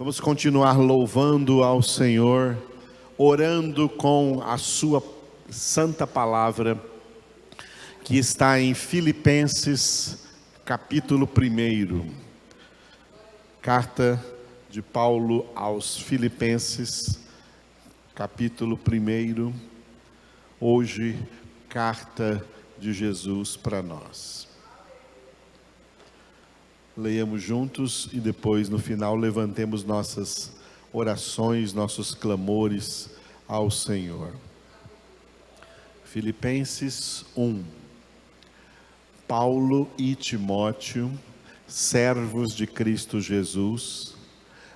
Vamos continuar louvando ao Senhor, orando com a sua santa palavra, que está em Filipenses, capítulo 1. Carta de Paulo aos Filipenses, capítulo 1. Hoje, carta de Jesus para nós. Leiamos juntos e depois, no final, levantemos nossas orações, nossos clamores ao Senhor. Filipenses 1. Paulo e Timóteo, servos de Cristo Jesus,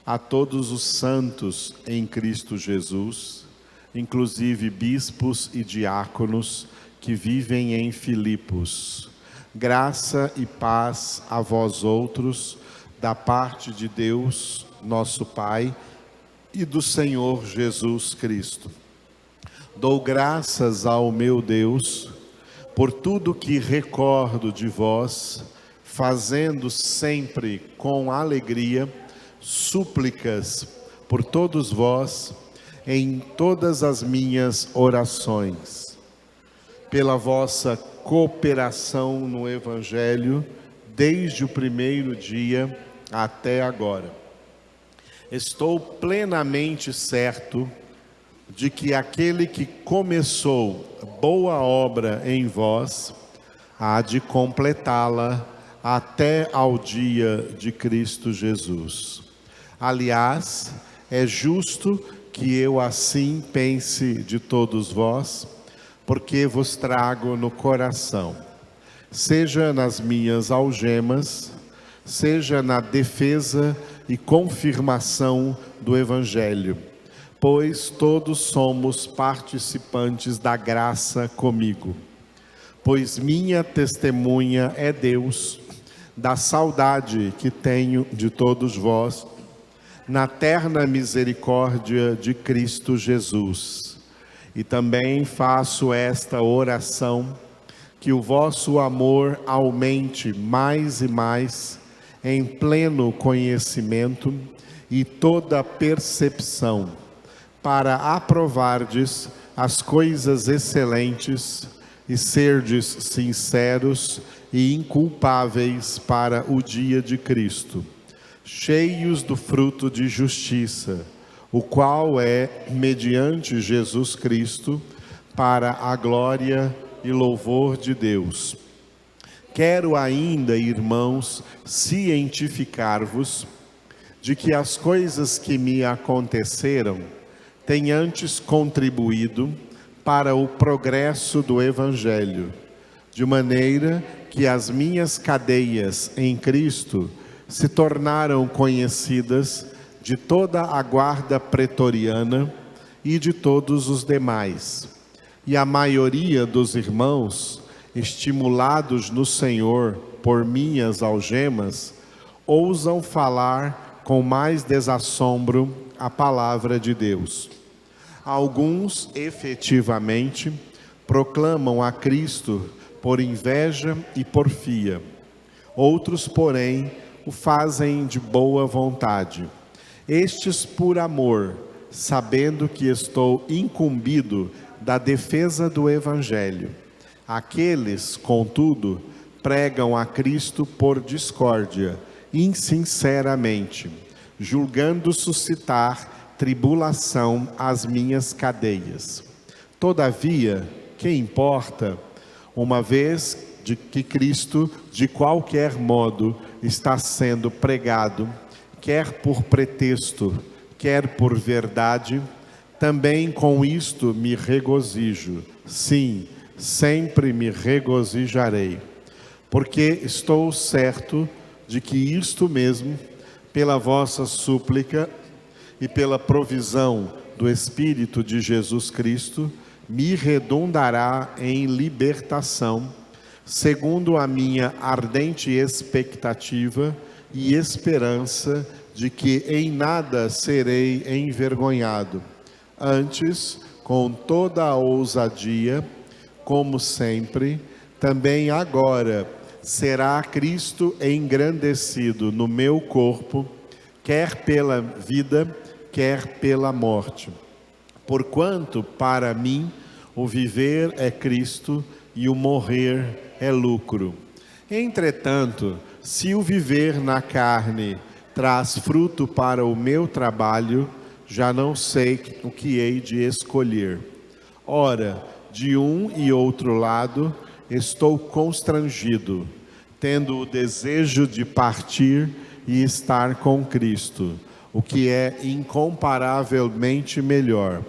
a todos os santos em Cristo Jesus, inclusive bispos e diáconos que vivem em Filipos. Graça e paz a vós outros, da parte de Deus, nosso Pai, e do Senhor Jesus Cristo. Dou graças ao meu Deus, por tudo que recordo de vós, fazendo sempre com alegria, súplicas por todos vós, em todas as minhas orações, pela vossa cooperação no Evangelho, desde o primeiro dia até agora. Estou plenamente certo de que aquele que começou boa obra em vós, há de completá-la até ao dia de Cristo Jesus. Aliás, é justo que eu assim pense de todos vós, porque vos trago no coração, seja nas minhas algemas, seja na defesa e confirmação do Evangelho, pois todos somos participantes da graça comigo. Pois minha testemunha é Deus, da saudade que tenho de todos vós, na terna misericórdia de Cristo Jesus. E também faço esta oração, que o vosso amor aumente mais e mais, em pleno conhecimento e toda percepção, para aprovardes as coisas excelentes e serdes sinceros e inculpáveis para o dia de Cristo, cheios do fruto de justiça, o qual é, mediante Jesus Cristo, para a glória e louvor de Deus. Quero ainda, irmãos, cientificar-vos de que as coisas que me aconteceram têm antes contribuído para o progresso do Evangelho, de maneira que as minhas cadeias em Cristo se tornaram conhecidas de toda a guarda pretoriana e de todos os demais. E a maioria dos irmãos, estimulados no Senhor por minhas algemas, ousam falar com mais desassombro a palavra de Deus. Alguns, efetivamente, proclamam a Cristo por inveja e porfia. Outros, porém, o fazem de boa vontade. Estes por amor, sabendo que estou incumbido da defesa do Evangelho. Aqueles, contudo, pregam a Cristo por discórdia, insinceramente, julgando suscitar tribulação às minhas cadeias. Todavia, que importa, uma vez de que Cristo, de qualquer modo, está sendo pregado, quer por pretexto, quer por verdade, também com isto me regozijo. Sim, sempre me regozijarei, porque estou certo de que isto mesmo, pela vossa súplica e pela provisão do Espírito de Jesus Cristo, me redundará em libertação, segundo a minha ardente expectativa e esperança de que em nada serei envergonhado. Antes, com toda a ousadia, como sempre, também agora será Cristo engrandecido no meu corpo, quer pela vida, quer pela morte. Porquanto, para mim, o viver é Cristo e o morrer é lucro. Entretanto, se o viver na carne traz fruto para o meu trabalho, já não sei o que hei de escolher. Ora, de um e outro lado, estou constrangido, tendo o desejo de partir e estar com Cristo, o que é incomparavelmente melhor.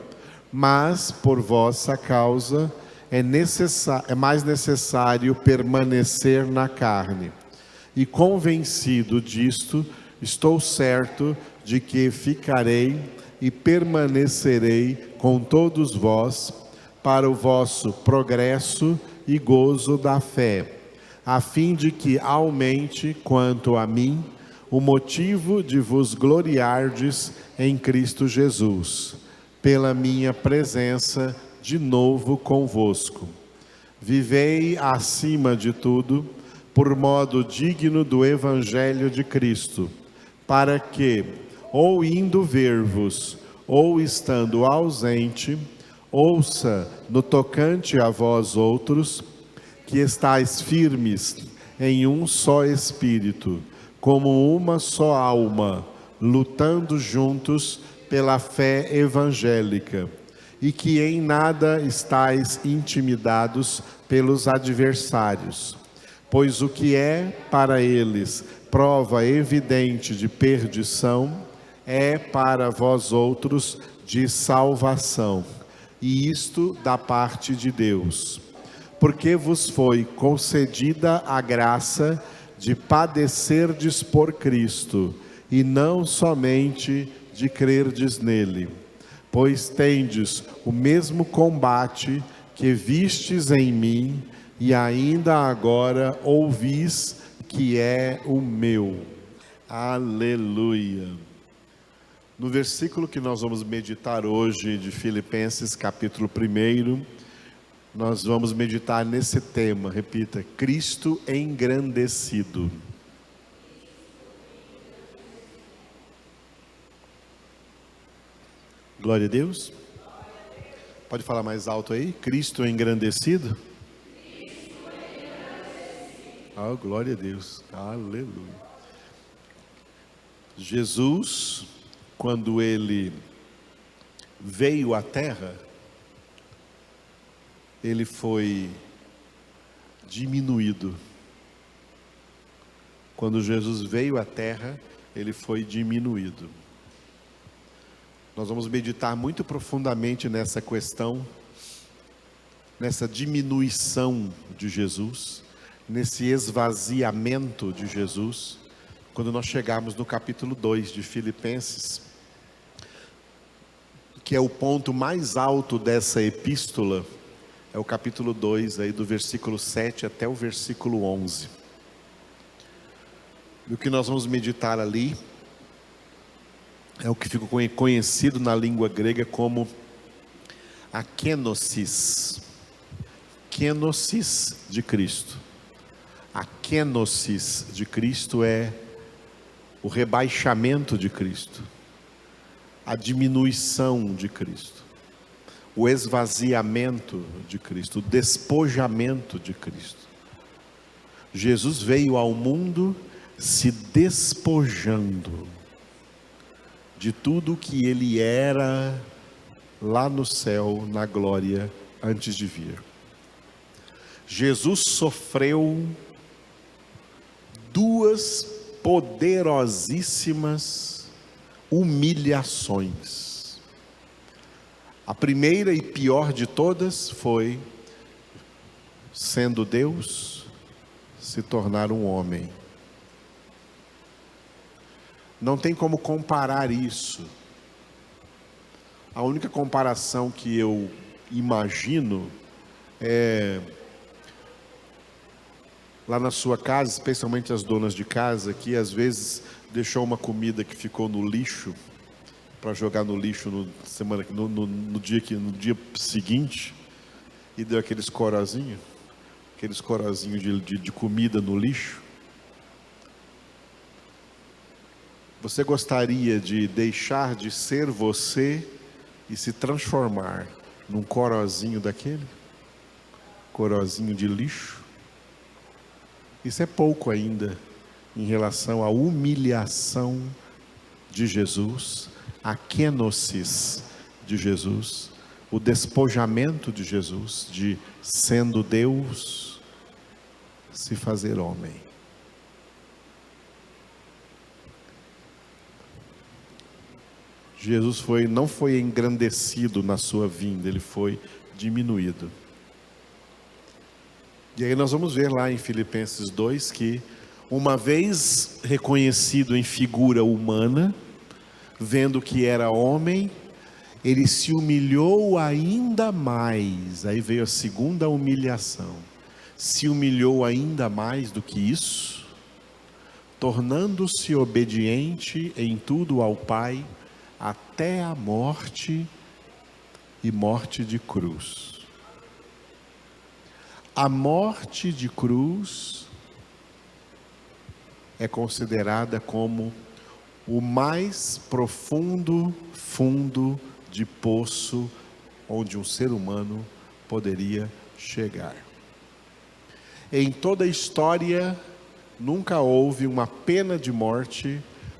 Mas, por vossa causa, é mais necessário permanecer na carne. E convencido disto, estou certo de que ficarei e permanecerei com todos vós para o vosso progresso e gozo da fé, a fim de que aumente, quanto a mim, o motivo de vos gloriardes em Cristo Jesus, pela minha presença de novo convosco. Vivei acima de tudo, por modo digno do Evangelho de Cristo, para que, ou indo ver-vos, ou estando ausente, ouça no tocante a vós outros, que estáis firmes em um só Espírito, como uma só alma, lutando juntos pela fé evangélica, e que em nada estáis intimidados pelos adversários, pois o que é para eles prova evidente de perdição, é para vós outros de salvação, e isto da parte de Deus, porque vos foi concedida a graça de padecerdes por Cristo, e não somente de crerdes nele, pois tendes o mesmo combate que vistes em mim, e ainda agora ouvis que é o meu. Aleluia. No versículo que nós vamos meditar hoje, de Filipenses capítulo 1, nós vamos meditar nesse tema, repita: Cristo engrandecido. Glória a Deus. Pode falar mais alto aí? Cristo engrandecido? Ah, glória a Deus. Aleluia. Jesus, quando ele veio à terra, ele foi diminuído. Quando Jesus veio à terra, ele foi diminuído. Nós vamos meditar muito profundamente nessa questão, nessa diminuição de Jesus, nesse esvaziamento de Jesus, quando nós chegarmos no capítulo 2 de Filipenses, que é o ponto mais alto dessa epístola, é o capítulo 2, aí do versículo 7 até o versículo 11. E o que nós vamos meditar ali é o que ficou conhecido na língua grega como a kenosis. Kenosis de Cristo. A kenosis de Cristo é o rebaixamento de Cristo, a diminuição de Cristo, o esvaziamento de Cristo, o despojamento de Cristo. Jesus veio ao mundo se despojando de tudo o que ele era lá no céu, na glória, antes de vir. Jesus sofreu duas poderosíssimas humilhações. A primeira e pior de todas foi, sendo Deus, se tornar um homem. Não tem como comparar isso. A única comparação que eu imagino é lá na sua casa, especialmente as donas de casa, que às vezes deixou uma comida que ficou no lixo para jogar no lixo no dia seguinte, e deu aqueles corozinhos de comida no lixo. Você gostaria de deixar de ser você e se transformar num corozinho daquele? Corozinho de lixo? Isso é pouco ainda em relação à humilhação de Jesus, a kenosis de Jesus, o despojamento de Jesus, de sendo Deus, se fazer homem. Jesus não foi engrandecido na sua vinda, ele foi diminuído. E aí nós vamos ver lá em Filipenses 2 que, uma vez reconhecido em figura humana, vendo que era homem, ele se humilhou ainda mais. Aí veio a segunda humilhação. Se humilhou ainda mais do que isso, tornando-se obediente em tudo ao Pai, até a morte e morte de cruz. A morte de cruz é considerada como o mais profundo fundo de poço onde um ser humano poderia chegar. Em toda a história, nunca houve uma pena de morte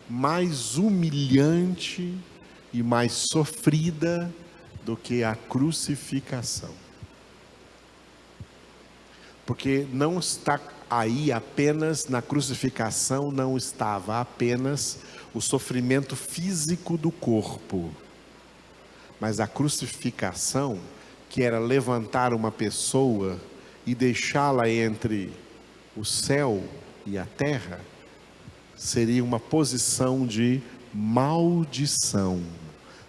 mais humilhante e mais sofrida do que a crucificação. Porque não está aí apenas, na crucificação não estava apenas o sofrimento físico do corpo, mas a crucificação, que era levantar uma pessoa e deixá-la entre o céu e a terra, seria uma posição de maldição.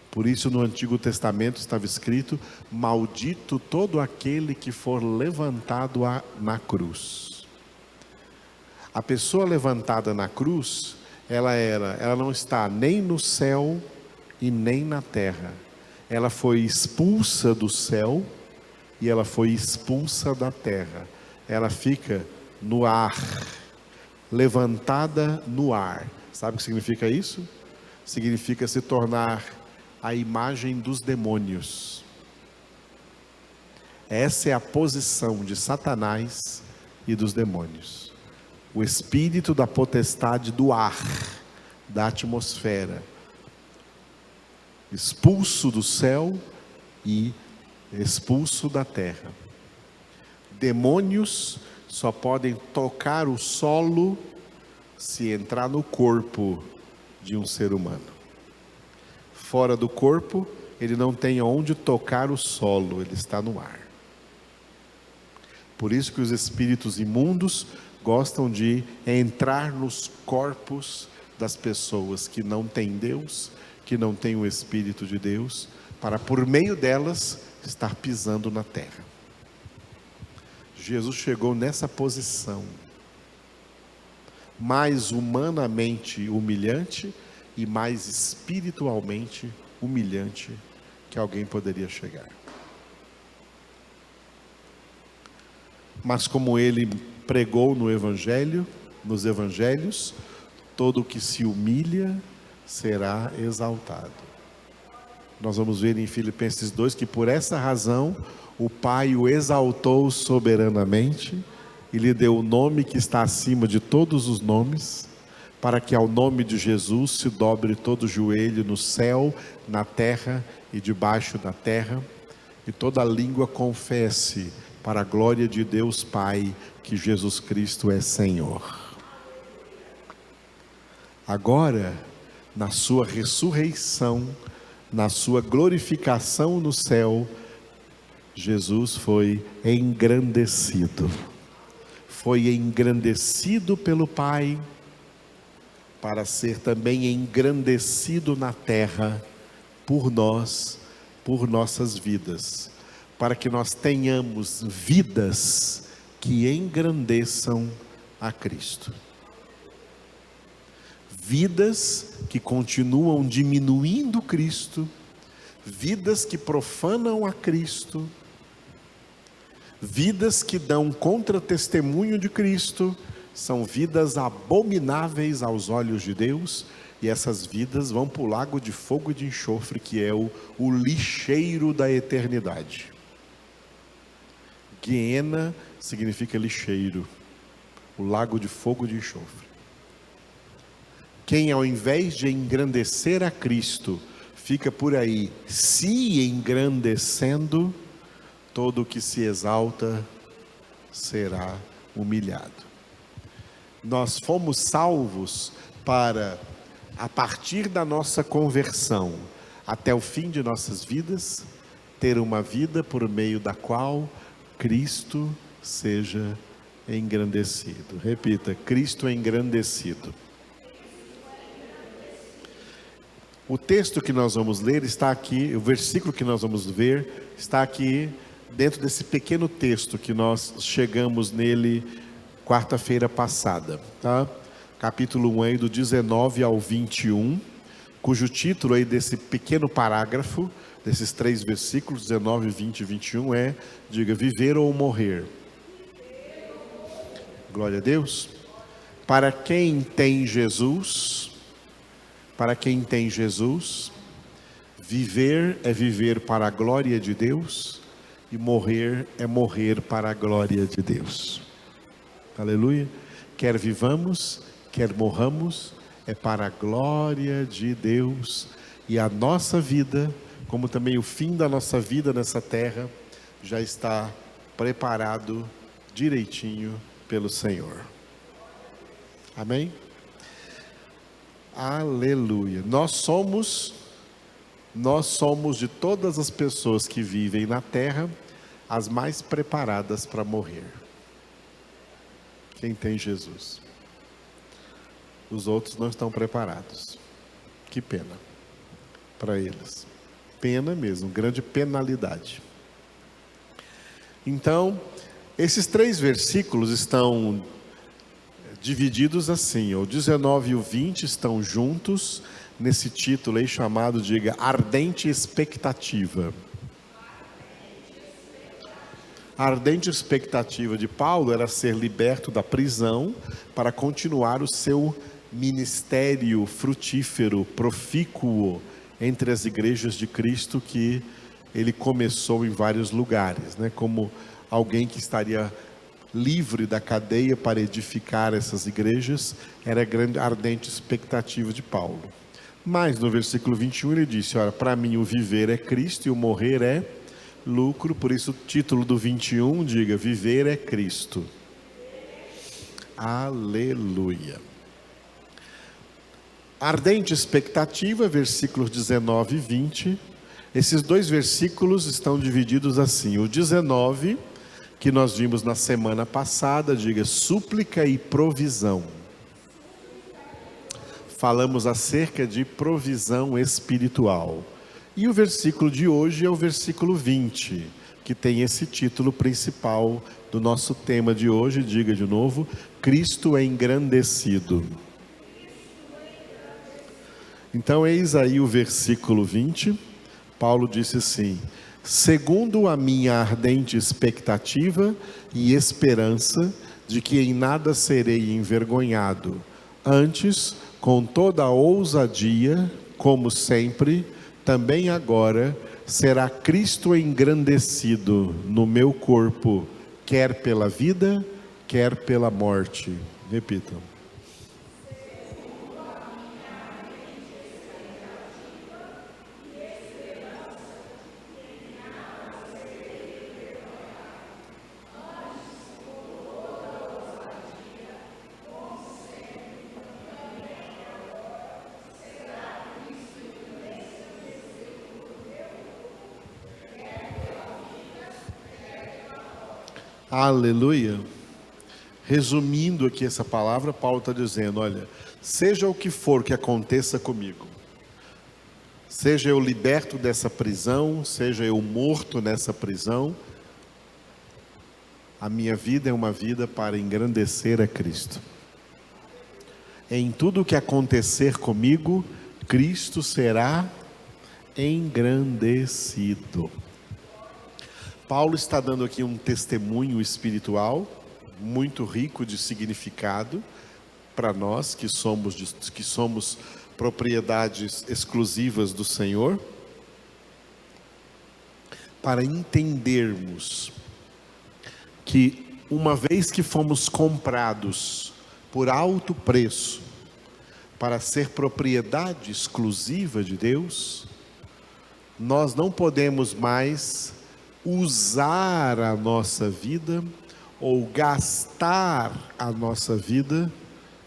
Por isso no Antigo Testamento estava escrito: maldito todo aquele que for levantado na cruz. A pessoa levantada na cruz, ela não está nem no céu e nem na terra. Ela foi expulsa do céu e ela foi expulsa da terra. Ela fica no ar, levantada no ar. Sabe o que significa isso? Significa se tornar a imagem dos demônios. Essa é a posição de Satanás e dos demônios. O espírito da potestade do ar, da atmosfera, expulso do céu e expulso da terra. Demônios só podem tocar o solo se entrar no corpo de um ser humano. Fora do corpo, ele não tem onde tocar o solo, ele está no ar. Por isso que os espíritos imundos gostam de entrar nos corpos das pessoas que não têm Deus, que não têm o Espírito de Deus, para por meio delas estar pisando na terra. Jesus chegou nessa posição mais humanamente humilhante e mais espiritualmente humilhante que alguém poderia chegar. Mas como ele pregou no Evangelho, nos Evangelhos, todo o que se humilha será exaltado. Nós vamos ver em Filipenses 2 que por essa razão o Pai o exaltou soberanamente e lhe deu o nome que está acima de todos os nomes, para que ao nome de Jesus se dobre todo o joelho no céu, na terra e debaixo da terra, e toda língua confesse para a glória de Deus Pai que Jesus Cristo é Senhor. Agora, na sua ressurreição, na sua glorificação no céu, Jesus foi engrandecido. Foi engrandecido pelo Pai, para ser também engrandecido na terra por nós, por nossas vidas, para que nós tenhamos vidas que engrandeçam a Cristo. Vidas que continuam diminuindo Cristo, vidas que profanam a Cristo, vidas que dão contra-testemunho de Cristo, são vidas abomináveis aos olhos de Deus, E essas vidas vão para o lago de fogo e de enxofre, que é o lixeiro da eternidade. Guiena significa lixeiro, o lago de fogo e de enxofre. Quem, ao invés de engrandecer a Cristo, fica por aí se engrandecendo, todo o que se exalta será humilhado. Nós fomos salvos para, a partir da nossa conversão até o fim de nossas vidas, ter uma vida por meio da qual Cristo seja engrandecido. Repita: Cristo é engrandecido. O texto que nós vamos ler está aqui, o versículo que nós vamos ver está aqui dentro desse pequeno texto que nós chegamos nele quarta-feira passada, tá? Capítulo 1 aí do 19 ao 21, cujo título aí desse pequeno parágrafo, desses 3 versículos, 19, 20 e 21 é, diga, viver ou morrer. Glória a Deus. Para quem tem Jesus, viver é viver para a glória de Deus e morrer é morrer para a glória de Deus. Aleluia. Quer vivamos, quer morramos, é para a glória de Deus. E a nossa vida, como também o fim da nossa vida nessa terra, já está preparado direitinho pelo Senhor. Amém? Aleluia. Nós somos de todas as pessoas que vivem na terra, as mais preparadas para morrer. Quem tem Jesus. Os outros não estão preparados. Que pena para eles. Pena mesmo, grande penalidade. Então, esses 3 versículos estão divididos assim, o 19 e o 20 estão juntos nesse título aí chamado, diga, ardente expectativa. A ardente expectativa de Paulo era ser liberto da prisão para continuar o seu ministério frutífero, profícuo entre as igrejas de Cristo que ele começou em vários lugares, né? Como alguém que estaria livre da cadeia para edificar essas igrejas, era a grande ardente expectativa de Paulo. Mas no versículo 21 ele disse, olha, para mim o viver é Cristo e o morrer é lucro. Por isso o título do 21, diga, viver é Cristo. Aleluia. Ardente expectativa, versículos 19 e 20. Esses 2 versículos estão divididos assim. O 19, que nós vimos na semana passada, diga, súplica e provisão. Falamos acerca de provisão espiritual. E o versículo de hoje é o versículo 20, que tem esse título principal do nosso tema de hoje, diga de novo, Cristo é engrandecido. Então eis aí o versículo 20, Paulo disse assim, segundo a minha ardente expectativa e esperança de que em nada serei envergonhado, antes, com toda a ousadia, como sempre, também agora, será Cristo engrandecido no meu corpo, quer pela vida, quer pela morte. Repitam. Aleluia. Resumindo aqui essa palavra, Paulo está dizendo, olha, seja o que for que aconteça comigo, seja eu liberto dessa prisão, seja eu morto nessa prisão, a minha vida é uma vida para engrandecer a Cristo. Em tudo o que acontecer comigo, Cristo será engrandecido. Paulo está dando aqui um testemunho espiritual muito rico de significado para nós que somos propriedades exclusivas do Senhor, para entendermos que uma vez que fomos comprados por alto preço para ser propriedade exclusiva de Deus, nós não podemos mais usar a nossa vida ou gastar a nossa vida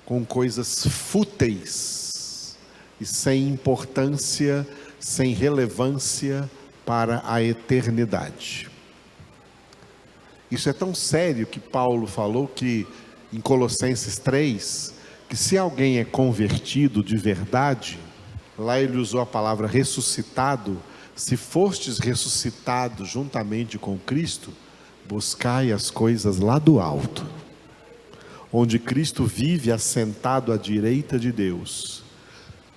com coisas fúteis e sem importância, sem relevância para a eternidade. Isso é tão sério que Paulo falou que em Colossenses 3, que se alguém é convertido de verdade, lá ele usou a palavra ressuscitado, se fostes ressuscitados juntamente com Cristo, buscai as coisas lá do alto, onde Cristo vive assentado à direita de Deus.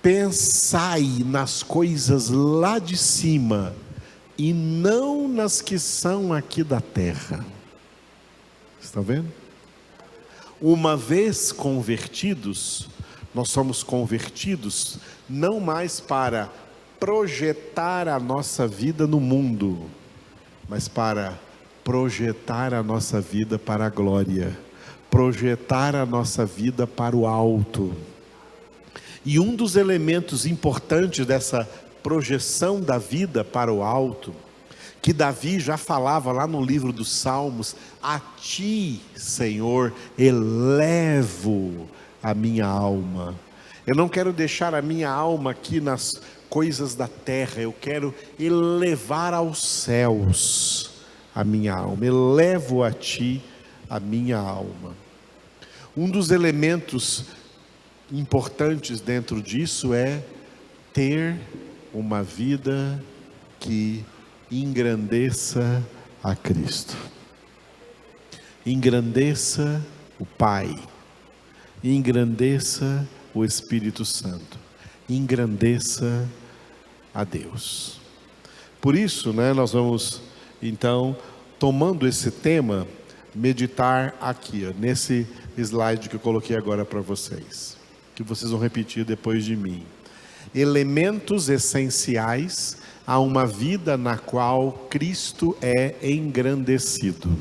Pensai nas coisas lá de cima, e não nas que são aqui da terra. Está vendo? Uma vez convertidos, nós somos convertidos não mais para projetar a nossa vida no mundo, mas para projetar a nossa vida para a glória, projetar a nossa vida para o alto. E um dos elementos importantes dessa projeção da vida para o alto, que Davi já falava lá no livro dos Salmos: a ti, Senhor, elevo a minha alma. Eu não quero deixar a minha alma aqui nas coisas da terra, eu quero elevar aos céus a minha alma. Elevo a ti a minha alma. Um dos elementos importantes dentro disso é ter uma vida que engrandeça a Cristo, engrandeça o Pai, engrandeça o Espírito Santo, engrandeça a Deus. Por isso, nós vamos então, tomando esse tema, meditar aqui, nesse slide que eu coloquei agora para vocês, que vocês vão repetir depois de mim. Elementos essenciais a uma vida na qual Cristo é engrandecido.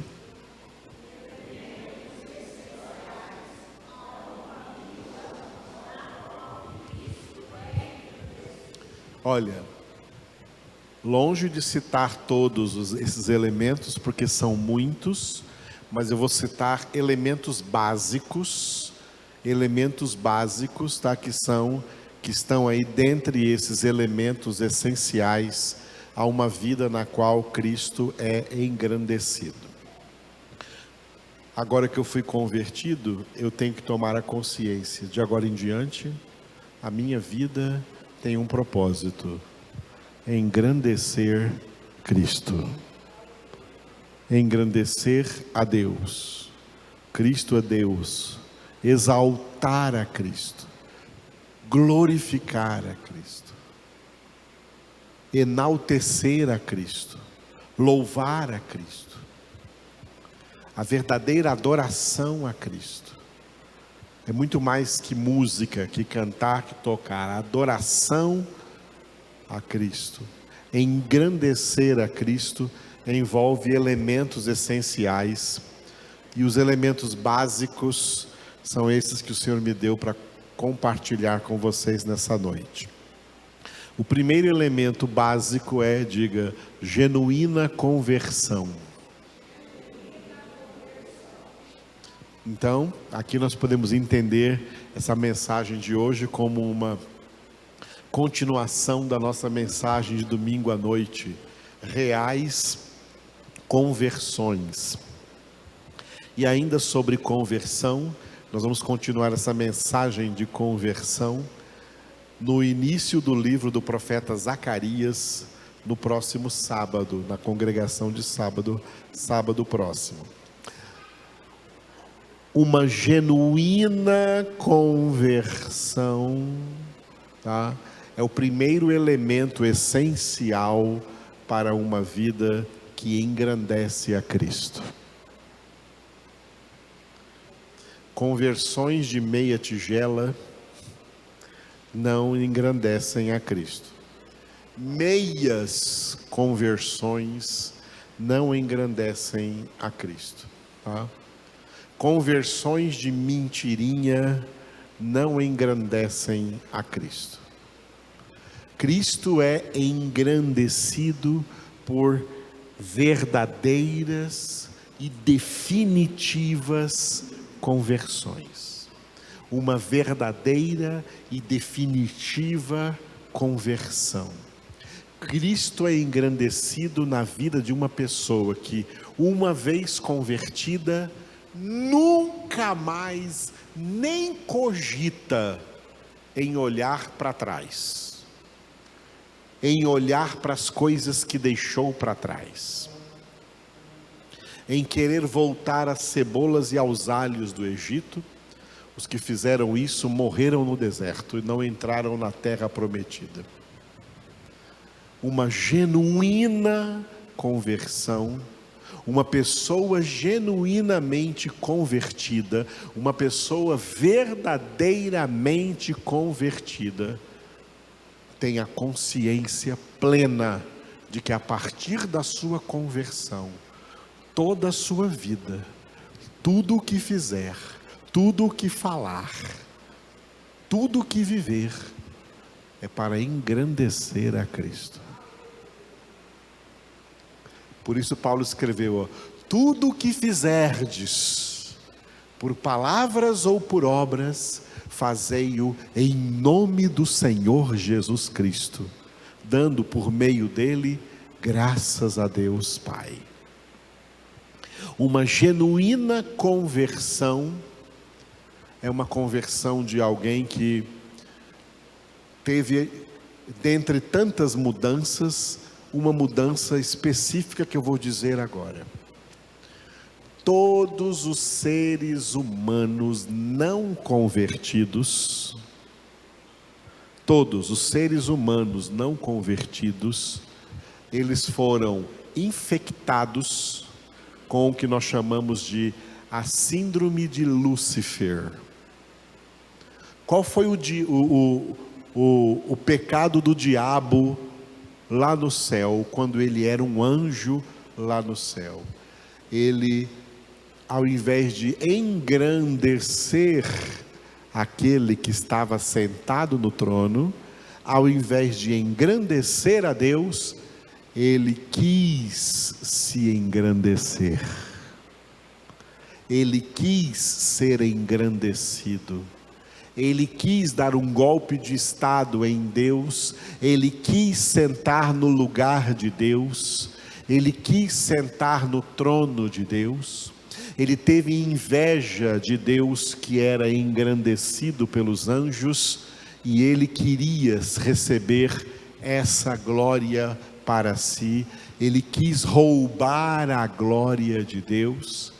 Olha, longe de citar todos esses elementos, porque são muitos, mas eu vou citar elementos básicos, tá, que estão aí dentre esses elementos essenciais a uma vida na qual Cristo é engrandecido. Agora que eu fui convertido, eu tenho que tomar a consciência, de agora em diante, a minha vida tem um propósito: engrandecer Cristo, engrandecer a Deus. Cristo é Deus, exaltar a Cristo, glorificar a Cristo, enaltecer a Cristo, louvar a Cristo. A verdadeira adoração a Cristo é muito mais que música, que cantar, que tocar. A adoração a Cristo, engrandecer a Cristo, envolve elementos essenciais, e os elementos básicos são esses que o Senhor me deu para compartilhar com vocês nessa noite. O primeiro elemento básico é, diga, genuína conversão. Então, aqui nós podemos entender essa mensagem de hoje como uma continuação da nossa mensagem de domingo à noite, reais conversões. E ainda sobre conversão, nós vamos continuar essa mensagem de conversão no início do livro do profeta Zacarias, no próximo sábado, na congregação de sábado próximo. Uma genuína conversão, tá? É o primeiro elemento essencial para uma vida que engrandece a Cristo. Conversões de meia tigela não engrandecem a Cristo. Meias conversões não engrandecem a Cristo, tá? Conversões de mentirinha não engrandecem a Cristo. Cristo é engrandecido por verdadeiras e definitivas conversões. Uma verdadeira e definitiva conversão. Cristo é engrandecido na vida de uma pessoa que, uma vez convertida, nunca mais nem cogita em olhar para trás, em olhar para as coisas que deixou para trás, em querer voltar às cebolas e aos alhos do Egito. Os que fizeram isso morreram no deserto e não entraram na terra prometida. Uma genuína conversão, uma pessoa genuinamente convertida, uma pessoa verdadeiramente convertida, tem a consciência plena de que a partir da sua conversão, toda a sua vida, tudo o que fizer, tudo o que falar, tudo o que viver, é para engrandecer a Cristo. Por isso Paulo escreveu: tudo o que fizerdes, por palavras ou por obras, fazei-o em nome do Senhor Jesus Cristo, dando por meio dele graças a Deus Pai. Uma genuína conversão é uma conversão de alguém que teve, dentre tantas mudanças, uma mudança específica que eu vou dizer agora. Todos os seres humanos não convertidos, todos os seres humanos não convertidos, eles foram infectados com o que nós chamamos de a síndrome de Lúcifer. Qual foi o pecado do diabo lá no céu, quando ele era um anjo lá no céu? Ele, ao invés de engrandecer aquele que estava sentado no trono, ao invés de engrandecer a Deus, ele quis se engrandecer. Ele quis ser engrandecido. Ele quis dar um golpe de estado em Deus. Ele quis sentar no lugar de Deus. Ele quis sentar no trono de Deus. Ele teve inveja de Deus, que era engrandecido pelos anjos, e ele queria receber essa glória para si. Ele quis roubar a glória de Deus.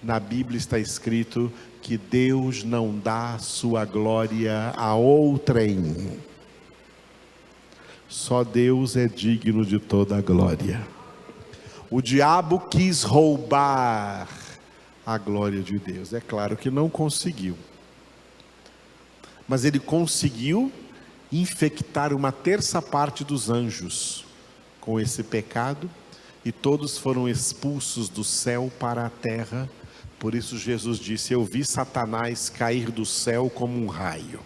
Na Bíblia está escrito que Deus não dá sua glória a outrem. Só Deus é digno de toda a glória. O diabo quis roubar a glória de Deus. É claro que não conseguiu. Mas ele conseguiu infectar uma terça parte dos anjos com esse pecado, e todos foram expulsos do céu para a terra. Por isso Jesus disse: eu vi Satanás cair do céu como um raio.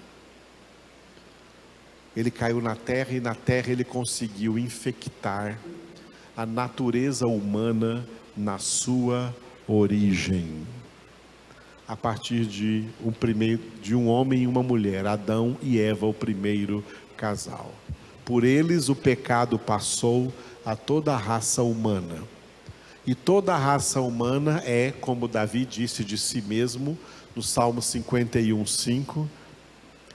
Ele caiu na terra, e na terra ele conseguiu infectar a natureza humana na sua origem. A partir de um homem e uma mulher, Adão e Eva, o primeiro casal. Por eles o pecado passou a toda a raça humana. E toda a raça humana é, como Davi disse de si mesmo, no Salmo 51:5,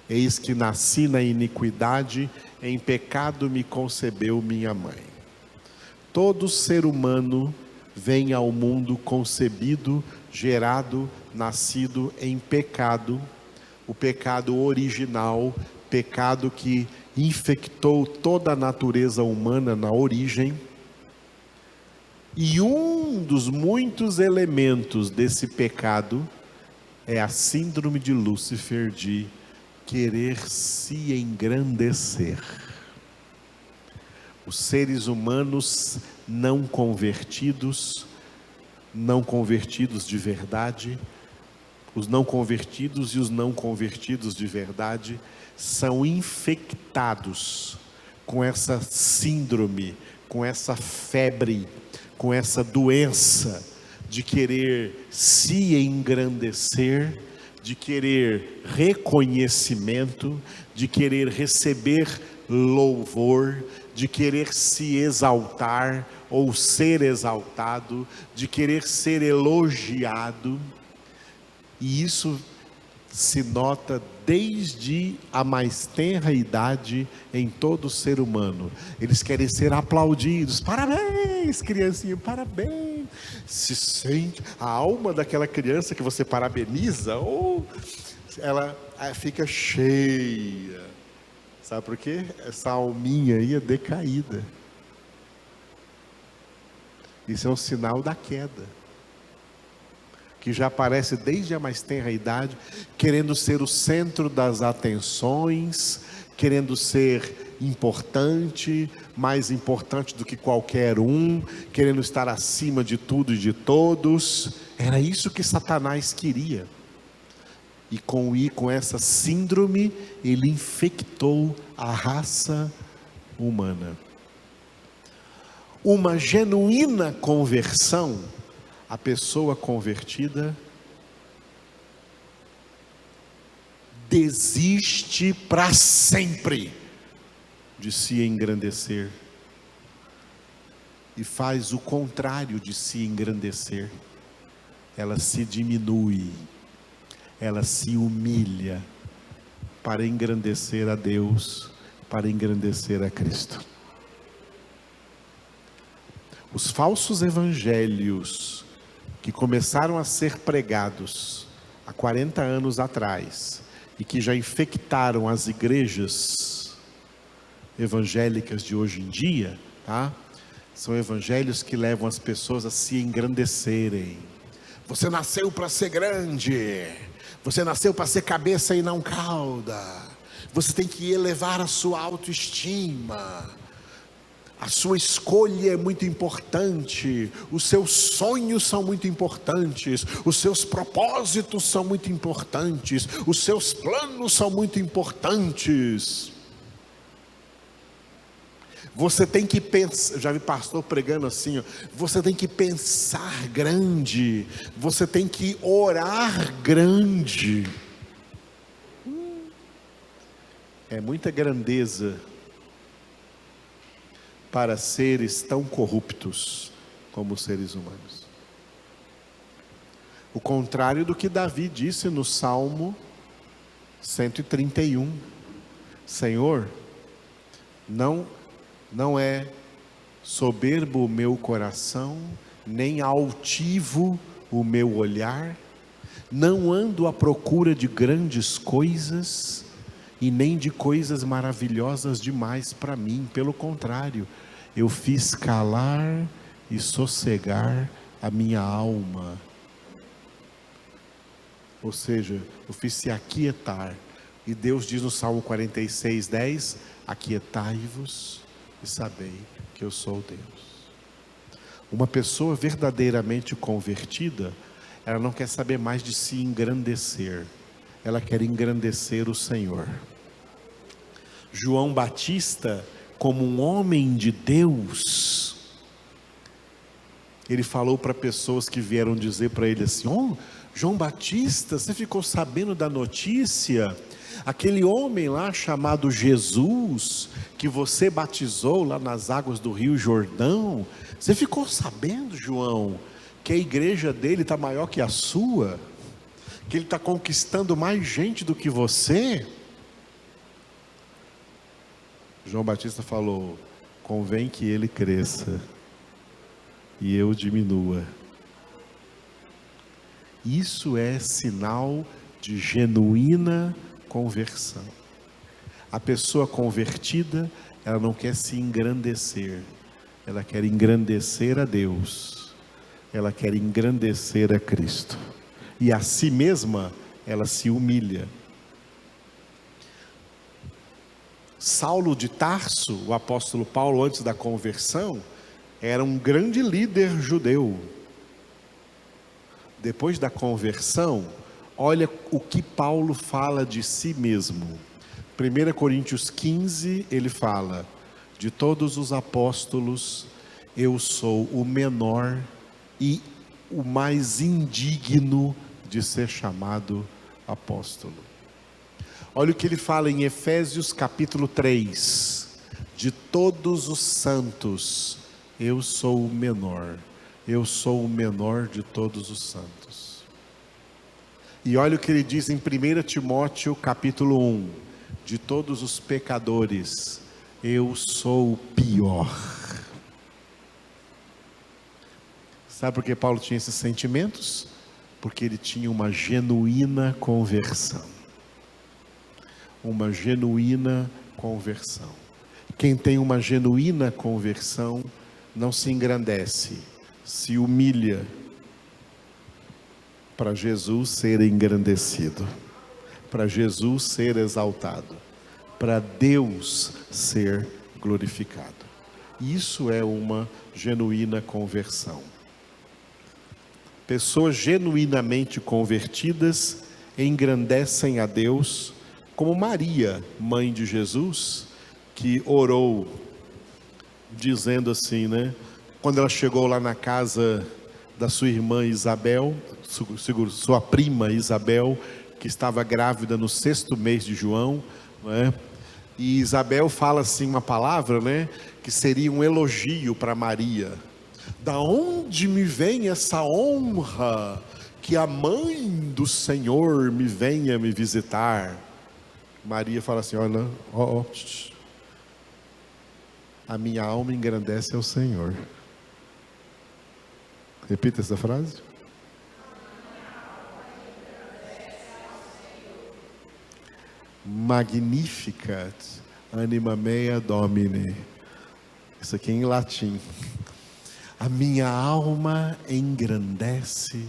eis que nasci na iniquidade, em pecado me concebeu minha mãe. Todo ser humano vem ao mundo concebido, gerado, nascido em pecado, o pecado original, pecado que infectou toda a natureza humana na origem. E um dos muitos elementos desse pecado é a síndrome de Lúcifer, de querer se engrandecer. Os seres humanos não convertidos de verdade, os não convertidos e os não convertidos de verdade, são infectados com essa síndrome, com essa febre, com essa doença de querer se engrandecer, de querer reconhecimento, de querer receber louvor, de querer se exaltar ou ser exaltado, de querer ser elogiado. E isso se nota desde a mais tenra idade em todo ser humano. Eles querem ser aplaudidos. Parabéns, criancinha, parabéns. Se sente a alma daquela criança que você parabeniza, ou ela fica cheia. Sabe por quê? Essa alminha aí é decaída. Isso é um sinal da queda, que já aparece desde a mais tenra idade, querendo ser o centro das atenções, querendo ser importante, mais importante do que qualquer um, querendo estar acima de tudo e de todos. Era isso que Satanás queria. E com essa síndrome, ele infectou a raça humana. Uma genuína conversão, a pessoa convertida desiste para sempre de se engrandecer e faz o contrário de se engrandecer. Ela se diminui, ela se humilha para engrandecer a Deus, para engrandecer a Cristo. Os falsos evangelhos que começaram a ser pregados há 40 anos atrás e que já infectaram as igrejas evangélicas de hoje em dia, tá? São evangelhos que levam as pessoas a se engrandecerem. Você nasceu para ser grande, você nasceu para ser cabeça e não cauda, você tem que elevar a sua autoestima. A sua escolha é muito importante, os seus sonhos são muito importantes, os seus propósitos são muito importantes, os seus planos são muito importantes. Você tem que pensar, já vi pastor pregando assim, ó, você tem que pensar grande, você tem que orar grande. É muita grandeza para seres tão corruptos como os seres humanos. O contrário do que Davi disse no Salmo 131. Senhor, não é soberbo o meu coração, nem altivo o meu olhar, não ando à procura de grandes coisas, e nem de coisas maravilhosas demais para mim. Pelo contrário, eu fiz calar e sossegar a minha alma. Ou seja, eu fiz se aquietar. E Deus diz no Salmo 46:10, aquietai-vos e sabei que eu sou Deus. Uma pessoa verdadeiramente convertida, ela não quer saber mais de se engrandecer, ela quer engrandecer o Senhor. João Batista, como um homem de Deus, ele falou para pessoas que vieram dizer para ele assim: oh, João Batista, você ficou sabendo da notícia? Aquele homem lá chamado Jesus, que você batizou lá nas águas do Rio Jordão, você ficou sabendo, João, que a igreja dele está maior que a sua? Que ele está conquistando mais gente do que você? João Batista falou: convém que ele cresça e eu diminua. Isso é sinal de genuína conversão. A pessoa convertida, ela não quer se engrandecer, ela quer engrandecer a Deus, ela quer engrandecer a Cristo, e a si mesma ela se humilha. Saulo de Tarso, o apóstolo Paulo, antes da conversão, era um grande líder judeu. Depois da conversão, olha o que Paulo fala de si mesmo. 1 Coríntios 15, ele fala: de todos os apóstolos, eu sou o menor e o mais indigno de ser chamado apóstolo. Olha o que ele fala em Efésios capítulo 3: de todos os santos, eu sou o menor. Eu sou o menor de todos os santos. E olha o que ele diz em 1 Timóteo capítulo 1: de todos os pecadores, eu sou o pior. Sabe por que Paulo tinha esses sentimentos? Porque ele tinha uma genuína conversão. Uma genuína conversão. Quem tem uma genuína conversão não se engrandece, se humilha para Jesus ser engrandecido, para Jesus ser exaltado, para Deus ser glorificado. Isso é uma genuína conversão. Pessoas genuinamente convertidas engrandecem a Deus, como Maria, mãe de Jesus, que orou dizendo assim, né? Quando ela chegou lá na casa da sua irmã Isabel, sua prima Isabel, que estava grávida no 6º mês de João, né? E Isabel fala assim uma palavra, né? Que seria um elogio para Maria. Da onde me vem essa honra que a mãe do Senhor me venha me visitar? Maria fala assim: olha, a minha alma engrandece ao Senhor. Repita essa frase. Magnificat anima mea Domini. Isso aqui é em latim. A minha alma engrandece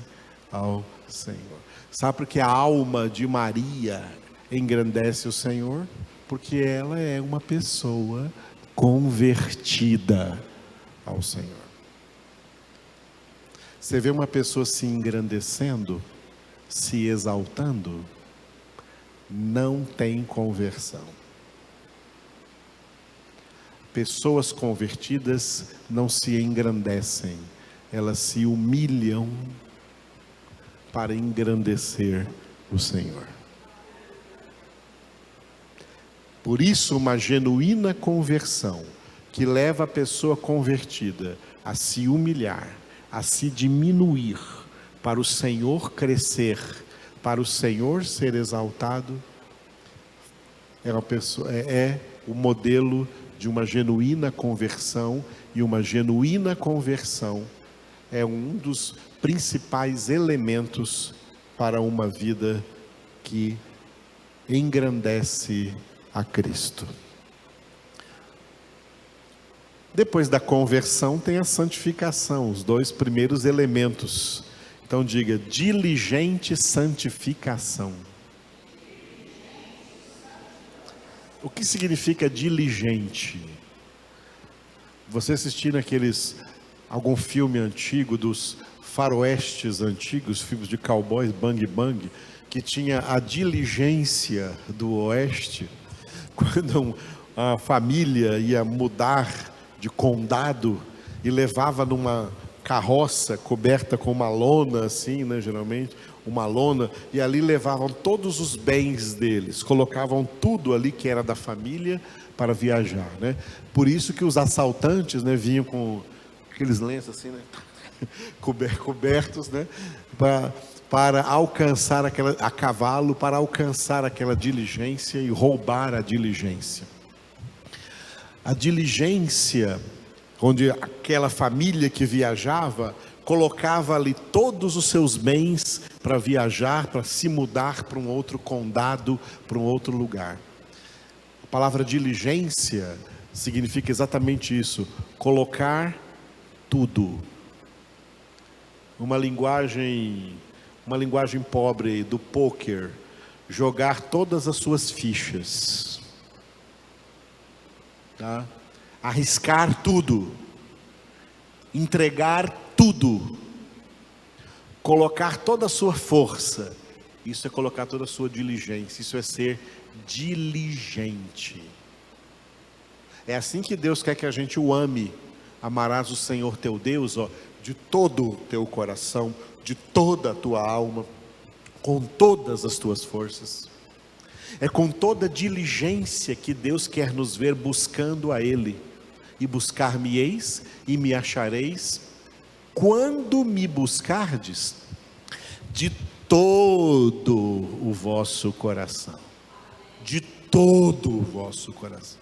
ao Senhor. Sabe por que a alma de Maria engrandece o Senhor? Porque ela é uma pessoa convertida ao Senhor. Você vê uma pessoa se engrandecendo, se exaltando, não tem conversão. Pessoas convertidas não se engrandecem, elas se humilham para engrandecer o Senhor. Por isso, uma genuína conversão, que leva a pessoa convertida a se humilhar, a se diminuir, para o Senhor crescer, para o Senhor ser exaltado, é o modelo de uma genuína conversão. E uma genuína conversão é um dos principais elementos para uma vida que engrandece a Cristo. Depois da conversão tem a santificação, os 2 primeiros elementos. Então diga: diligente santificação. O que significa diligente? Você assistir algum filme antigo dos faroestes antigos, filmes de cowboys, bang bang, que tinha a diligência do oeste, quando a família ia mudar de condado e levava numa carroça coberta com uma lona assim, né, geralmente uma lona, e ali levavam todos os bens deles, colocavam tudo ali que era da família para viajar, né? Por isso que os assaltantes, né, vinham com aqueles lenços assim, né, cobertos, né, para alcançar a cavalo, para alcançar aquela diligência e roubar a diligência. A diligência, onde aquela família que viajava colocava ali todos os seus bens para viajar, para se mudar para um outro condado, para um outro lugar. A palavra diligência significa exatamente isso: colocar tudo. Uma linguagem pobre do poker, jogar todas as suas fichas. tá? Arriscar tudo, entregar tudo, colocar toda a sua força. Isso é colocar toda a sua diligência, isso é ser diligente. É assim que Deus quer que a gente o ame. Amarás o Senhor teu Deus, de todo o teu coração, de toda a tua alma, com todas as tuas forças. É com toda diligência que Deus quer nos ver buscando a Ele. E buscar-me-eis e me achareis, quando me buscardes de todo o vosso coração. De todo o vosso coração.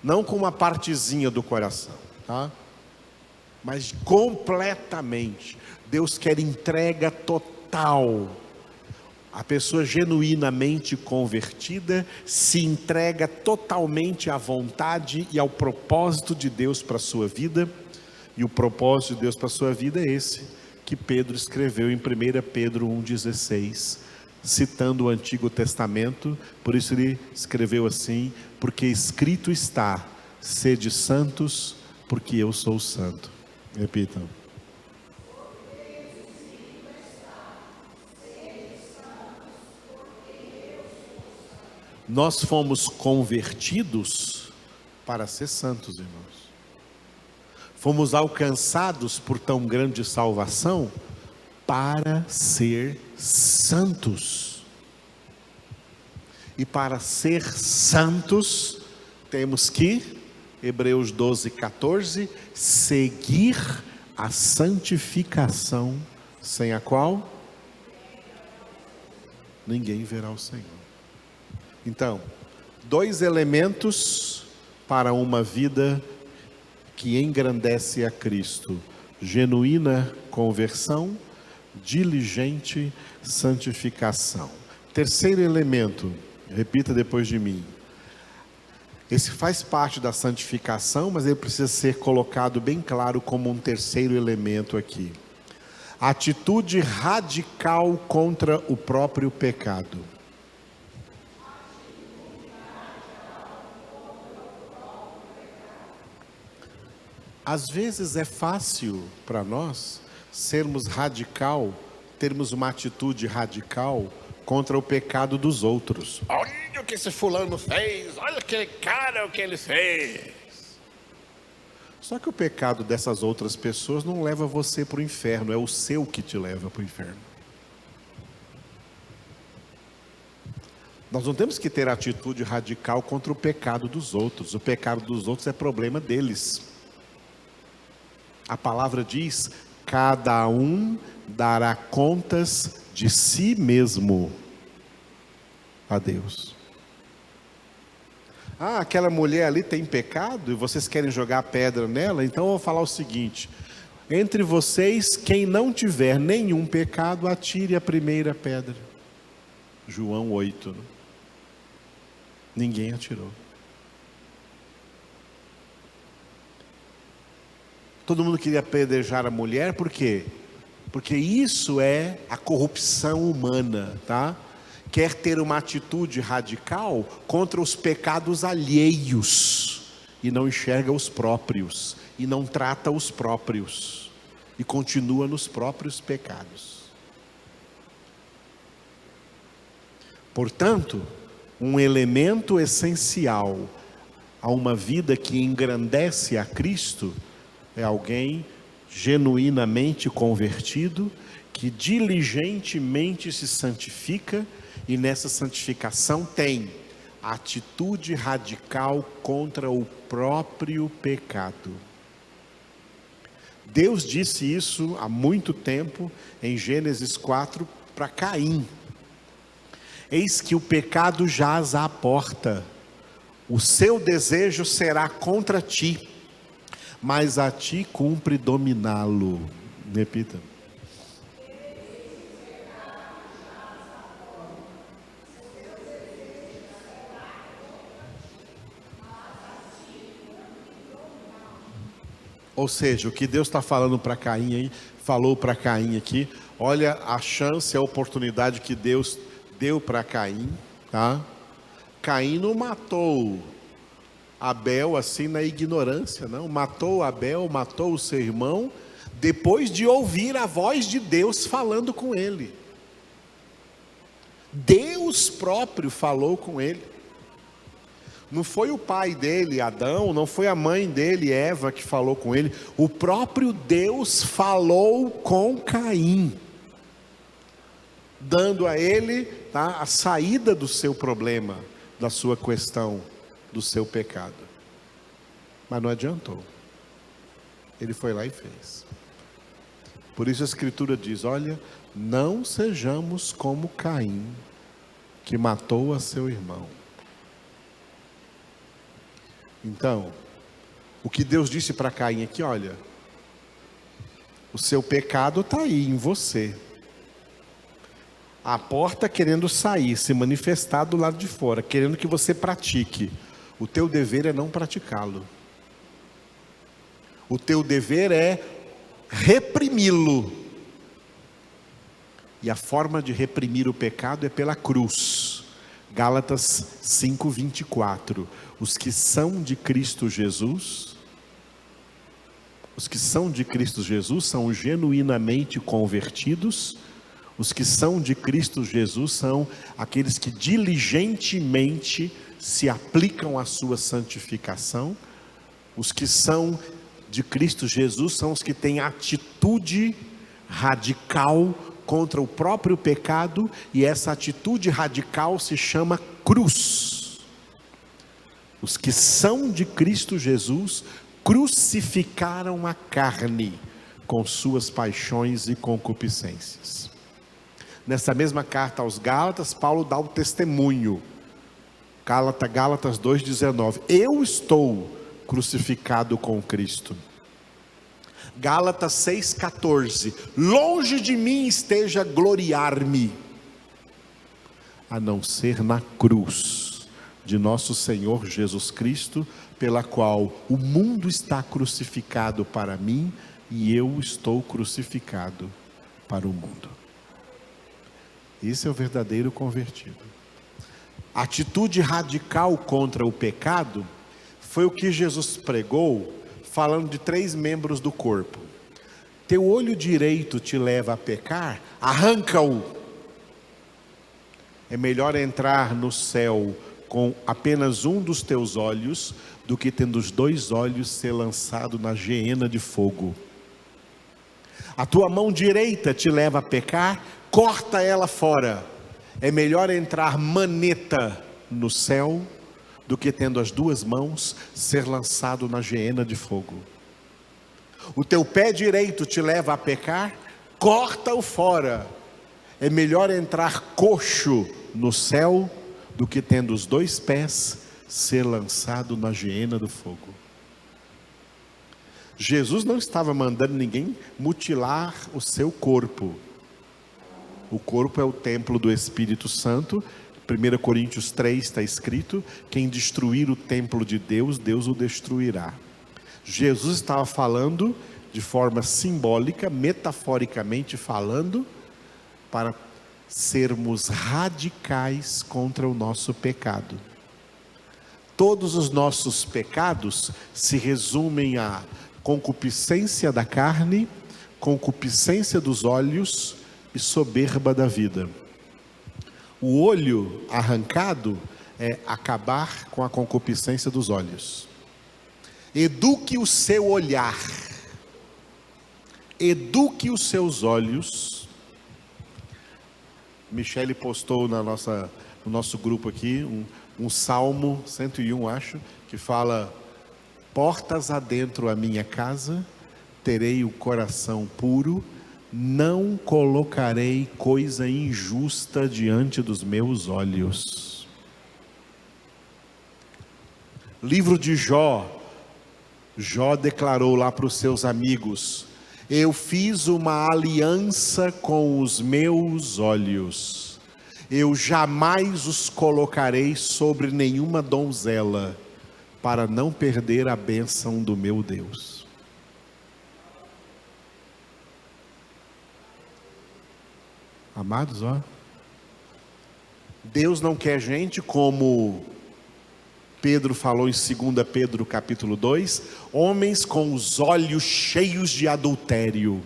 Não com uma partezinha do coração, tá? Mas completamente. Deus quer entrega total. A pessoa genuinamente convertida se entrega totalmente à vontade e ao propósito de Deus para a sua vida. E o propósito de Deus para a sua vida é esse que Pedro escreveu em 1 Pedro 1,16, citando o Antigo Testamento. Por isso ele escreveu assim: porque escrito está, sede santos, porque eu sou santo. Repitam. Nós fomos convertidos para ser santos, irmãos. Fomos alcançados por tão grande salvação para ser santos. E para ser santos, temos que, Hebreus 12:14, seguir a santificação, sem a qual ninguém verá o Senhor. Então, 2 elementos para uma vida que engrandece a Cristo: genuína conversão, diligente santificação. Terceiro elemento, repita depois de mim. Esse faz parte da santificação, mas ele precisa ser colocado bem claro como um terceiro elemento aqui. Atitude radical contra o próprio pecado. Às vezes é fácil para nós sermos radical, termos uma atitude radical contra o pecado dos outros. Olha o que esse fulano fez, olha aquele cara, o que ele fez. Só que o pecado dessas outras pessoas não leva você para o inferno, é o seu que te leva para o inferno. Nós não temos que ter atitude radical contra o pecado dos outros. O pecado dos outros é problema deles. A palavra diz: cada um dará contas de si mesmo a Deus. Ah, aquela mulher ali tem pecado e vocês querem jogar pedra nela? Então eu vou falar o seguinte: entre vocês, quem não tiver nenhum pecado, atire a primeira pedra. João 8. Ninguém atirou. Todo mundo queria apedrejar a mulher, por quê? Porque isso é a corrupção humana, tá? Quer ter uma atitude radical contra os pecados alheios, e não enxerga os próprios, e não trata os próprios, e continua nos próprios pecados. Portanto, um elemento essencial a uma vida que engrandece a Cristo é alguém genuinamente convertido, que diligentemente se santifica, e nessa santificação tem atitude radical contra o próprio pecado. Deus disse isso há muito tempo em Gênesis 4 para Caim: eis que o pecado jaz à porta, o seu desejo será contra ti, mas a ti cumpre dominá-lo. Repita. Ou seja, o que Deus está falando para Caim aí, falou para Caim aqui, olha a chance, a oportunidade que Deus deu para Caim, tá? Caim não matou Abel assim na ignorância, não? Matou Abel, matou o seu irmão, depois de ouvir a voz de Deus falando com ele. Deus próprio falou com ele. Não foi o pai dele, Adão, não foi a mãe dele, Eva, que falou com ele. O próprio Deus falou com Caim, dando a ele, tá, a saída do seu problema, da sua questão, do seu pecado. Mas não adiantou. Ele foi lá e fez. Por isso a Escritura diz: olha, não sejamos como Caim, que matou a seu irmão. Então, o que Deus disse para Caim aqui: olha, o seu pecado está aí em você. A porta querendo sair, se manifestar do lado de fora, querendo que você pratique. O teu dever é não praticá-lo. O teu dever é reprimi-lo. E a forma de reprimir o pecado é pela cruz. Gálatas 5:24. Os que são de Cristo Jesus, são genuinamente convertidos. Os que são de Cristo Jesus são aqueles que diligentemente se aplicam à sua santificação. Os que são de Cristo Jesus são os que têm atitude radical contra o próprio pecado, e essa atitude radical se chama cruz. Os que são de Cristo Jesus crucificaram a carne com suas paixões e concupiscências. Nessa mesma carta aos Gálatas, Paulo dá o testemunho. Gálatas 2:19. Eu estou crucificado com Cristo. Gálatas 6:14. Longe de mim esteja gloriar-me, a não ser na cruz de nosso Senhor Jesus Cristo, pela qual o mundo está crucificado para mim e eu estou crucificado para o mundo. Esse é o verdadeiro convertido. Atitude radical contra o pecado foi o que Jesus pregou, falando de 3 membros do corpo. Teu olho direito te leva a pecar, arranca-o. É melhor entrar no céu com apenas um dos teus olhos, do que tendo os 2 olhos ser lançado na geena de fogo. A tua mão direita te leva a pecar, corta ela fora. É melhor entrar maneta no céu, do que tendo as 2 mãos ser lançado na geena de fogo. O teu pé direito te leva a pecar, corta-o fora. É melhor entrar coxo no céu, do que tendo os 2 pés ser lançado na geena do fogo. Jesus não estava mandando ninguém mutilar o seu corpo. O corpo é o templo do Espírito Santo. 1 Coríntios 3 está escrito: quem destruir o templo de Deus, Deus o destruirá. Jesus estava falando de forma simbólica, metaforicamente falando, para sermos radicais contra o nosso pecado. Todos os nossos pecados se resumem a concupiscência da carne, concupiscência dos olhos e soberba da vida. O olho arrancado é acabar com a concupiscência dos olhos. Eduque o seu olhar, eduque os seus olhos. Michele postou no nosso grupo aqui um Salmo 101, acho, que fala: portas adentro a minha casa, terei o coração puro, não colocarei coisa injusta diante dos meus olhos. Livro de Jó. Jó declarou lá para os seus amigos: eu fiz uma aliança com os meus olhos, eu jamais os colocarei sobre nenhuma donzela, para não perder a bênção do meu Deus. Amados, ó, Deus não quer gente como Pedro falou em 2 Pedro capítulo 2, homens com os olhos cheios de adultério.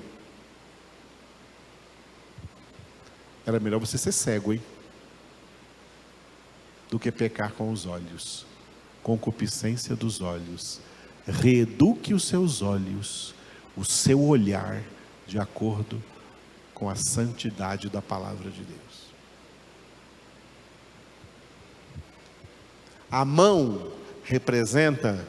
Era melhor você ser cego, hein? Do que pecar com os olhos. Concupiscência dos olhos. Reeduque os seus olhos, o seu olhar, de acordo com a santidade da palavra de Deus. A mão representa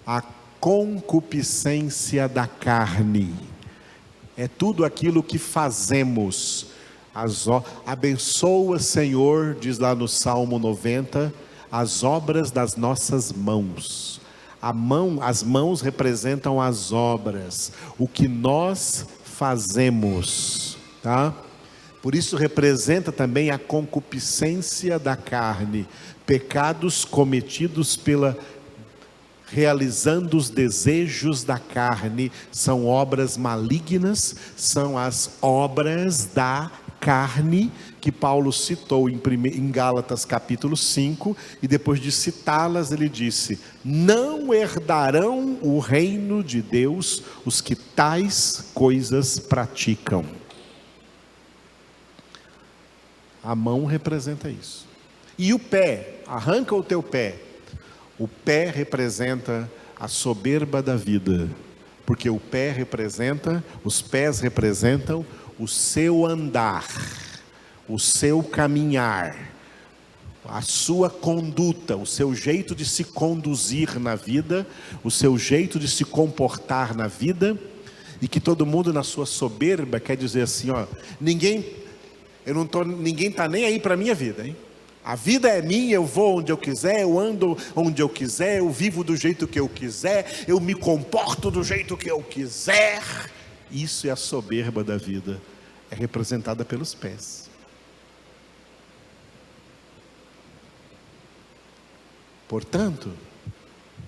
a concupiscência da carne. É tudo aquilo que fazemos. Abençoa, Senhor, diz lá no Salmo 90, as obras das nossas mãos. As mãos representam as obras, o que nós fazemos, tá? Por isso representa também a concupiscência da carne, pecados cometidos realizando os desejos da carne, são obras malignas, são as obras da carne, que Paulo citou em Gálatas capítulo 5, e depois de citá-las ele disse: não herdarão o reino de Deus os que tais coisas praticam. A mão representa isso. E o pé, arranca o teu pé. O pé representa a soberba da vida, porque os pés representam o seu andar, o seu caminhar, a sua conduta, o seu jeito de se conduzir na vida, o seu jeito de se comportar na vida, e que todo mundo na sua soberba quer dizer assim, ó, ninguém está nem aí para a minha vida, hein? A vida é minha, eu vou onde eu quiser, eu ando onde eu quiser, eu vivo do jeito que eu quiser, eu me comporto do jeito que eu quiser. Isso é a soberba da vida, é representada pelos pés. Portanto,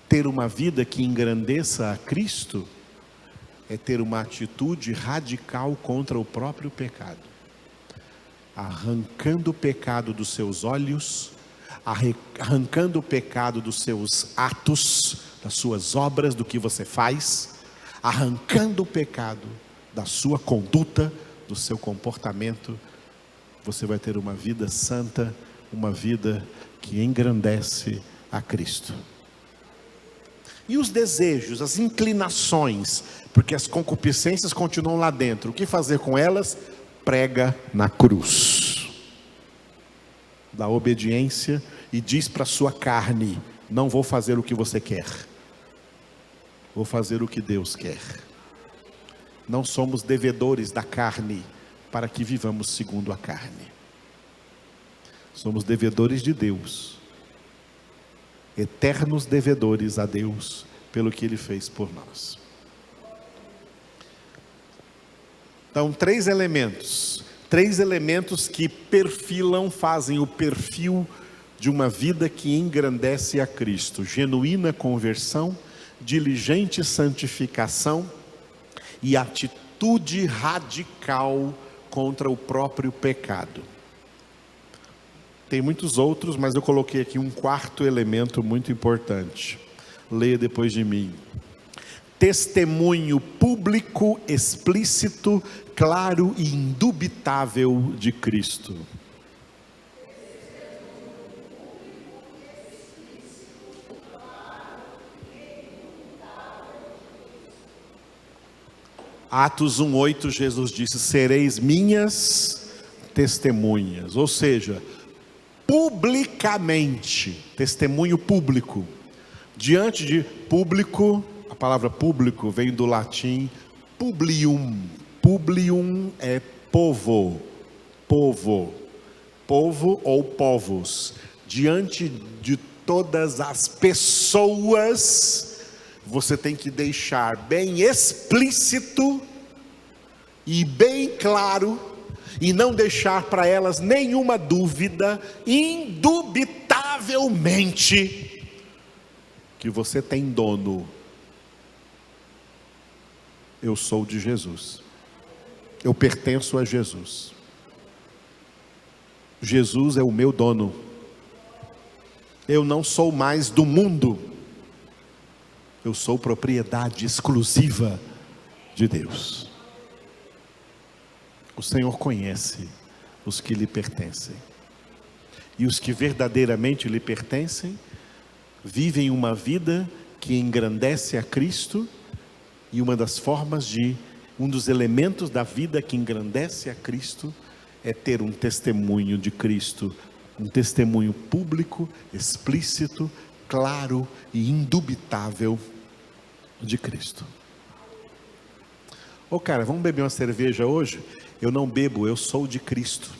ter uma vida que engrandeça a Cristo é ter uma atitude radical contra o próprio pecado, arrancando o pecado dos seus olhos, arrancando o pecado dos seus atos, das suas obras, do que você faz, arrancando o pecado da sua conduta, do seu comportamento. Você vai ter uma vida santa, uma vida que engrandece a Cristo. E os desejos, as inclinações, porque as concupiscências continuam lá dentro, o que fazer com elas? Prega na cruz, da obediência, e diz para a sua carne: não vou fazer o que você quer, vou fazer o que Deus quer. Não somos devedores da carne para que vivamos segundo a carne. Somos devedores de Deus, eternos devedores a Deus pelo que Ele fez por nós. Então, três elementos que fazem o perfil de uma vida que engrandece a Cristo: genuína conversão, diligente santificação e atitude radical contra o próprio pecado. Tem muitos outros, mas eu coloquei aqui um quarto elemento muito importante. Leia depois de mim. Testemunho público, explícito, claro e indubitável de Cristo. Atos 1:8, Jesus disse: sereis minhas testemunhas. Ou seja, publicamente, testemunho público, diante de público. A palavra público vem do latim publium. Publium é povo, povo ou povos. Diante de todas as pessoas, você tem que deixar bem explícito e bem claro, e não deixar para elas nenhuma dúvida, indubitavelmente, que você tem dono. Eu sou de Jesus, eu pertenço a Jesus, Jesus é o meu dono, Eu não sou mais do mundo. Eu sou propriedade exclusiva de Deus. O Senhor conhece os que lhe pertencem. E os que verdadeiramente lhe pertencem, vivem uma vida que engrandece a Cristo. E um dos elementos da vida que engrandece a Cristo é ter um testemunho de Cristo, um testemunho público, explícito, claro e indubitável de Cristo. Ô cara, vamos beber uma cerveja hoje? Eu não bebo, eu sou de Cristo.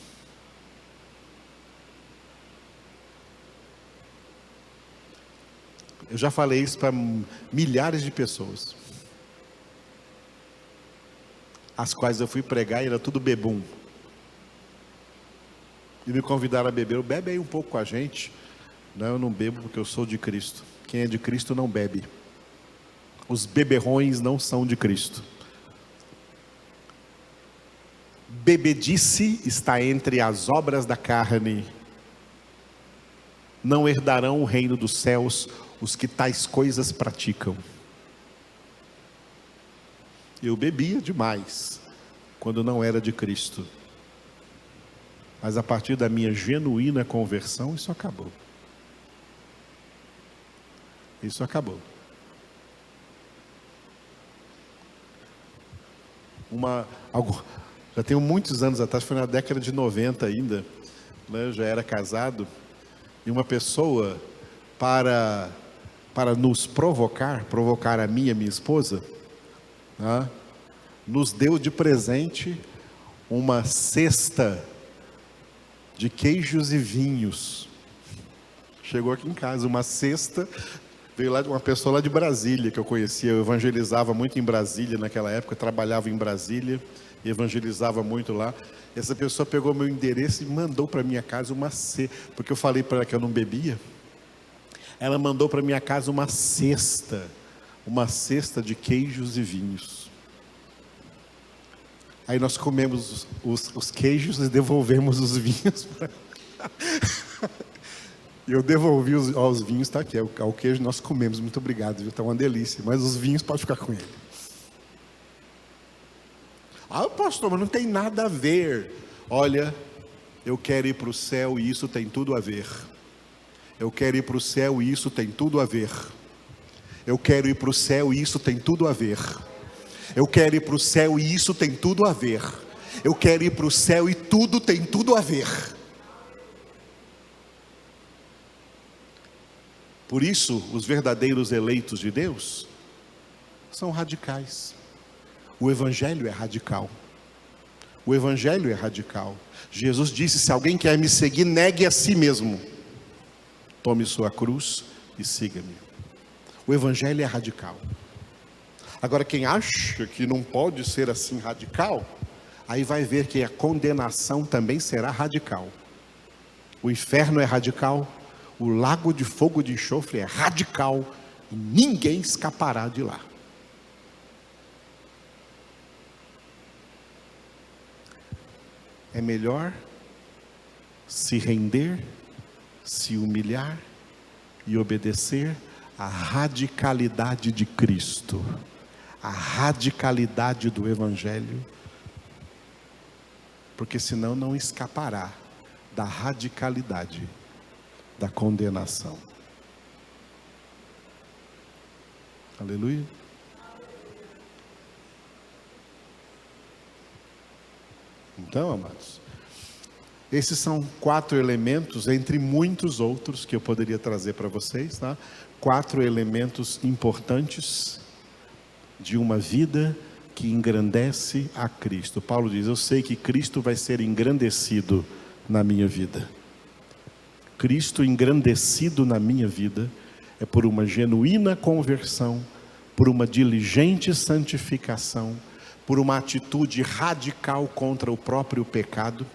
Eu já falei isso para milhares de pessoas, as quais eu fui pregar e era tudo bebum. E me convidaram a beber. Bebe aí um pouco com a gente. Não, eu não bebo porque eu sou de Cristo. Quem é de Cristo não bebe. Os beberrões não são de Cristo. Bebedice está entre as obras da carne. Não herdarão o reino dos céus os que tais coisas praticam. Eu bebia demais quando não era de Cristo. Mas a partir da minha genuína conversão, isso acabou. Isso acabou. Já tenho muitos anos atrás, foi na década de 90 ainda, né, eu já era casado, e uma pessoa, para nos provocar a mim e a minha esposa, né, nos deu de presente uma cesta de queijos e vinhos. Chegou aqui em casa uma cesta, veio lá de uma pessoa lá de Brasília que eu conhecia. Eu evangelizava muito em Brasília naquela época, eu trabalhava em Brasília, evangelizava muito lá. Essa pessoa pegou meu endereço e mandou para minha casa uma cesta, porque eu falei para ela que eu não bebia. Ela mandou para minha casa uma cesta de queijos e vinhos. Aí nós comemos os queijos e devolvemos os vinhos. Eu devolvi os vinhos, está aqui. O queijo nós comemos, muito obrigado, viu? Está uma delícia. Mas os vinhos pode ficar com ele. Ah, pastor, mas não tem nada a ver. Olha, eu quero ir para o céu e isso tem tudo a ver. Eu quero ir para o céu e isso tem tudo a ver. Eu quero ir para o céu e isso tem tudo a ver. Eu quero ir para o céu e isso tem tudo a ver. Eu quero ir para o céu e tudo tem tudo a ver. Por isso, os verdadeiros eleitos de Deus são radicais. O Evangelho é radical. O Evangelho é radical. Jesus disse: se alguém quer me seguir, negue a si mesmo. Tome sua cruz e siga-me. O Evangelho é radical. Agora, quem acha que não pode ser assim radical, aí vai ver que a condenação também será radical. O inferno é radical, o lago de fogo de enxofre é radical, e ninguém escapará de lá. É melhor se render, se humilhar e obedecer à radicalidade de Cristo, a radicalidade do Evangelho, porque senão não escapará da radicalidade da condenação. Aleluia. Então, amados, esses são 4 elementos, entre muitos outros que eu poderia trazer para vocês, tá? 4 elementos importantes de uma vida que engrandece a Cristo. Paulo diz: eu sei que Cristo vai ser engrandecido na minha vida. Cristo engrandecido na minha vida é por uma genuína conversão, por uma diligente santificação, por uma atitude radical contra o próprio pecado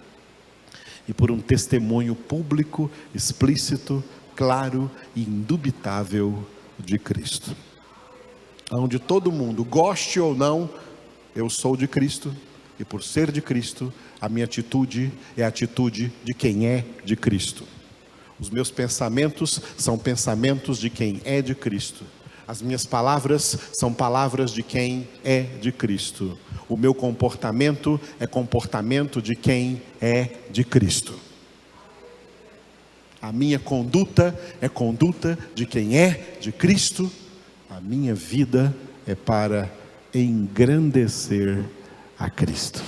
e por um testemunho público, explícito, claro e indubitável de Cristo. Onde todo mundo, goste ou não, eu sou de Cristo, e por ser de Cristo, a minha atitude é a atitude de quem é de Cristo. Os meus pensamentos são pensamentos de quem é de Cristo. As minhas palavras são palavras de quem é de Cristo. O meu comportamento é comportamento de quem é de Cristo. A minha conduta é conduta de quem é de Cristo. A minha vida é para engrandecer a Cristo.